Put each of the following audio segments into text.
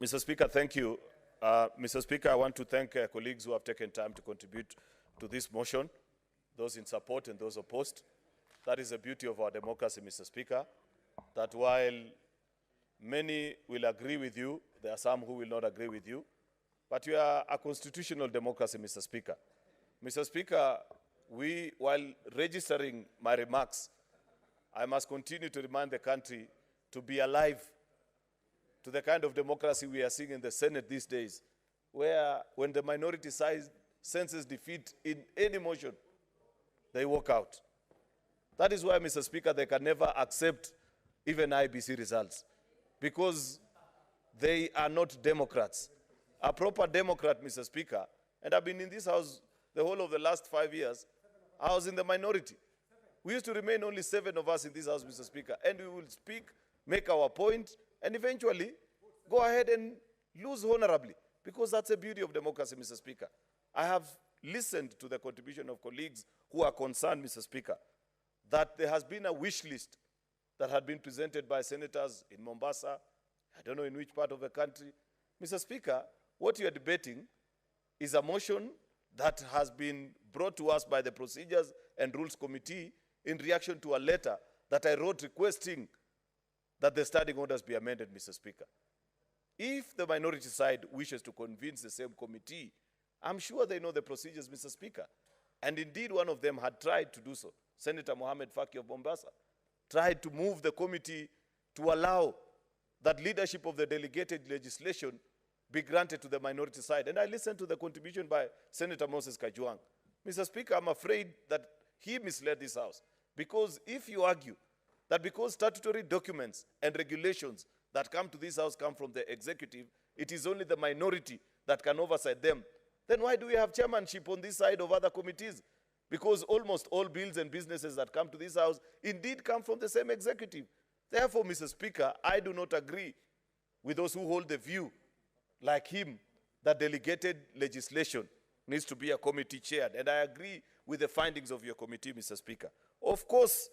Mr. Speaker, thank you. Mr. Speaker, I want to thank colleagues who have taken time to contribute to this motion, those in support and those opposed. That is the beauty of our democracy, Mr. Speaker, that while many will agree with you, there are some who will not agree with you, but we are a constitutional democracy, Mr. Speaker. Mr. Speaker, while registering my remarks, I must continue to remind the country to be alive to the kind of democracy we are seeing in the Senate these days, where when the minority side senses defeat in any motion, they walk out. That is why, Mr. Speaker, they can never accept even IBC results, because they are not Democrats. A proper Democrat, Mr. Speaker, and I've been in this House the whole of the last 5 years, I was in the minority. We used to remain only 7 of us in this House, Mr. Speaker, and we will speak, make our point, and eventually go ahead and lose honorably, because that's the beauty of democracy, Mr. Speaker. I have listened to the contribution of colleagues who are concerned, Mr. Speaker, that there has been a wish list that had been presented by senators in Mombasa, I don't know in which part of the country. Mr. Speaker, what you are debating is a motion that has been brought to us by the Procedures and Rules Committee in reaction to a letter that I wrote requesting that the standing orders be amended, Mr. Speaker. If the minority side wishes to convince the same committee, I'm sure they know the procedures, Mr. Speaker. And indeed, one of them had tried to do so. Senator Mohamed Faki of Mombasa tried to move the committee to allow that leadership of the delegated legislation be granted to the minority side. And I listened to the contribution by Senator Moses Kajwang. Mr. Speaker, I'm afraid that he misled this House, because if you argue that because statutory documents and regulations that come to this House come from the executive, it is only the minority that can oversight them, then why do we have chairmanship on this side of other committees? Because almost all bills and businesses that come to this House indeed come from the same executive. Therefore, Mr. Speaker, I do not agree with those who hold the view, like him, that delegated legislation needs to be a committee chaired. And I agree with the findings of your committee, Mr. Speaker. Of course,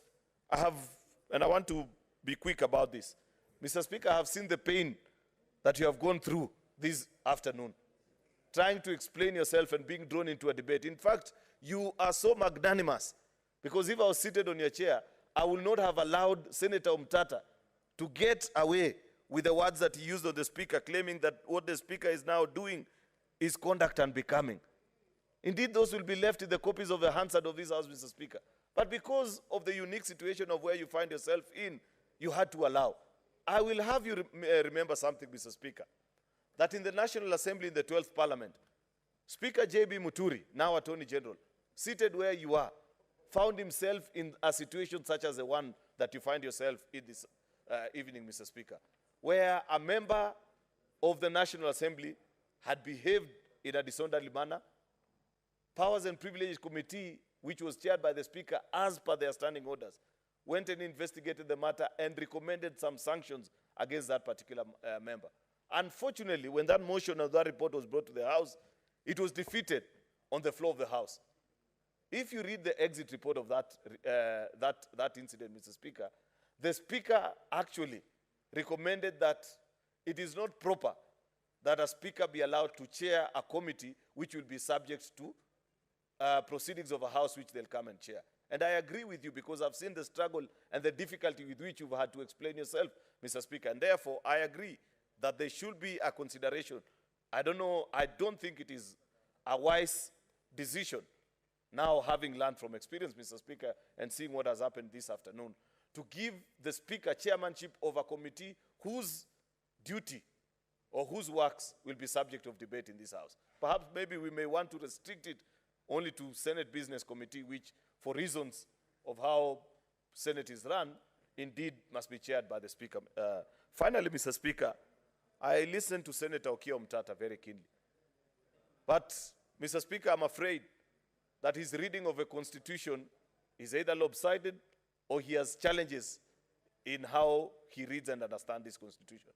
and I want to be quick about this. Mr. Speaker, I have seen the pain that you have gone through this afternoon, trying to explain yourself and being drawn into a debate. In fact, you are so magnanimous, because if I was seated on your chair, I would not have allowed Senator Umtata to get away with the words that he used on the Speaker, claiming that what the Speaker is now doing is conduct unbecoming. Indeed, those will be left in the copies of the Hansard of this House, Mr. Speaker. But because of the unique situation of where you find yourself in, you had to allow. I will have you remember something, Mr. Speaker, that in the National Assembly in the 12th Parliament, Speaker J.B. Muturi, now Attorney General, seated where you are, found himself in a situation such as the one that you find yourself in this evening, Mr. Speaker, where a member of the National Assembly had behaved in a disorderly manner. Powers and Privileges Committee, which was chaired by the Speaker as per their standing orders, went and investigated the matter and recommended some sanctions against that particular member. Unfortunately, when that motion of that report was brought to the House, it was defeated on the floor of the House. If you read the exit report of that incident, Mr. Speaker, the Speaker actually recommended that it is not proper that a Speaker be allowed to chair a committee which will be subject to proceedings of a House which they'll come and chair. And I agree with you, because I've seen the struggle and the difficulty with which you've had to explain yourself, Mr. Speaker. And therefore, I agree that there should be a consideration. I don't think it is a wise decision, now having learned from experience, Mr. Speaker, and seeing what has happened this afternoon, to give the Speaker chairmanship of a committee whose duty or whose works will be subject of debate in this House. Perhaps maybe we may want to restrict it only to Senate Business Committee, which, for reasons of how Senate is run, indeed must be chaired by the Speaker. Finally, Mr. Speaker, I listened to Senator Okiya Omtata very keenly. But, Mr. Speaker, I'm afraid that his reading of a constitution is either lopsided or he has challenges in how he reads and understands this constitution.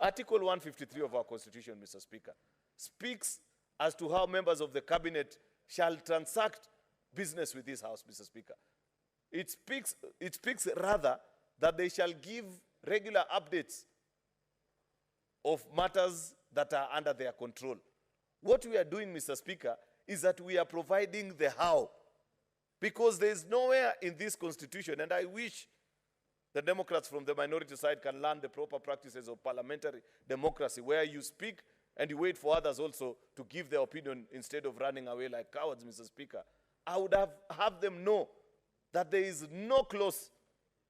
Article 153 of our constitution, Mr. Speaker, speaks as to how members of the cabinet shall transact business with this House, Mr. Speaker. It speaks rather that they shall give regular updates of matters that are under their control. What we are doing, Mr. Speaker, is that we are providing the how. Because there is nowhere in this constitution, and I wish the Democrats from the minority side can learn the proper practices of parliamentary democracy, where you speak and you wait for others also to give their opinion instead of running away like cowards, Mr. Speaker. I would have them know that there is no clause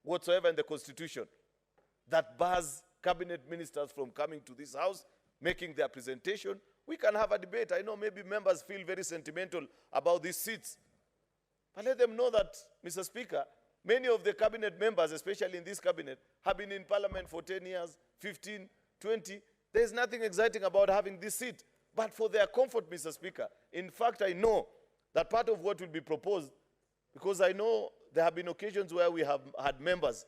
whatsoever in the Constitution that bars cabinet ministers from coming to this house, making their presentation. We can have a debate. I know maybe members feel very sentimental about these seats. But let them know that, Mr. Speaker, many of the cabinet members, especially in this cabinet, have been in parliament for 10 years, 15, 20. There's nothing exciting about having this seat. But for their comfort, Mr. Speaker, in fact, I know that part of what will be proposed, because I know there have been occasions where we have had members,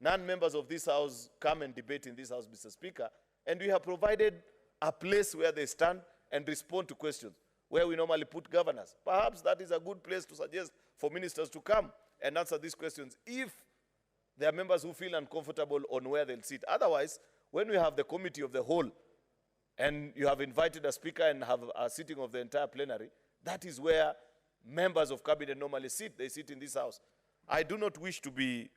non-members of this house, come and debate in this house, Mr. Speaker, and we have provided a place where they stand and respond to questions, where we normally put governors. Perhaps that is a good place to suggest for ministers to come and answer these questions if there are members who feel uncomfortable on where they'll sit. Otherwise, when we have the committee of the whole and you have invited a speaker and have a sitting of the entire plenary, that is where members of cabinet normally sit. They sit in this house. I do not wish to be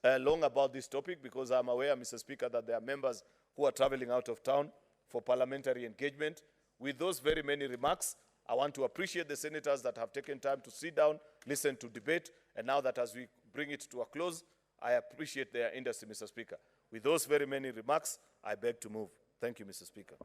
long about this topic because I'm aware, Mr. Speaker, that there are members who are traveling out of town for parliamentary engagement. With those very many remarks, I want to appreciate the senators that have taken time to sit down, listen to debate, and now that as we bring it to a close, I appreciate their industry, Mr. Speaker. With those very many remarks, I beg to move. Thank you, Mr. Speaker.